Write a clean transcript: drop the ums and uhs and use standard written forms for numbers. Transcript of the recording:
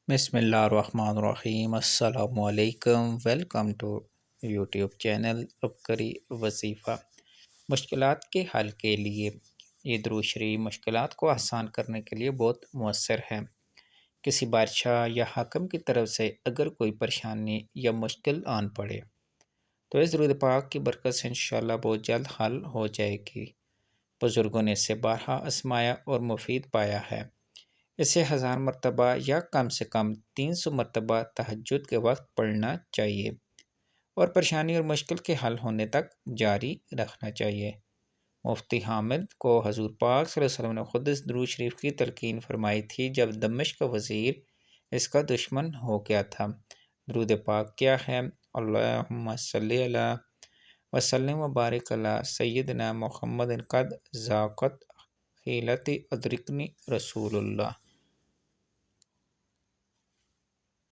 بسم اللہ الرحمن الرحیم، السلام علیکم، ویلکم ٹو یوٹیوب چینل عبقری وظیفہ۔ مشکلات کے حل کے لیے یہ درود شریف مشکلات کو آسان کرنے کے لیے بہت مؤثر ہے۔ کسی بادشاہ یا حاکم کی طرف سے اگر کوئی پریشانی یا مشکل آن پڑے تو اس درود پاک کی برکت سے انشاءاللہ بہت جلد حل ہو جائے گی۔ بزرگوں نے اسے بارہا آزمایا اور مفید پایا ہے۔ اسے 1000 مرتبہ یا کم سے کم 300 مرتبہ تہجد کے وقت پڑھنا چاہیے اور پریشانی اور مشکل کے حل ہونے تک جاری رکھنا چاہیے۔ مفتی حامد کو حضور پاک صلی اللہ علیہ وسلم نے خود اس درود شریف کی تلقین فرمائی تھی جب دمشق کا وزیر اس کا دشمن ہو گیا تھا۔ درود پاک کیا ہے؟ اللہم صلی علی وسلم وبارک علی سیدنا محمد قد ذاقت حیلتی ادرکنی رسول اللہ۔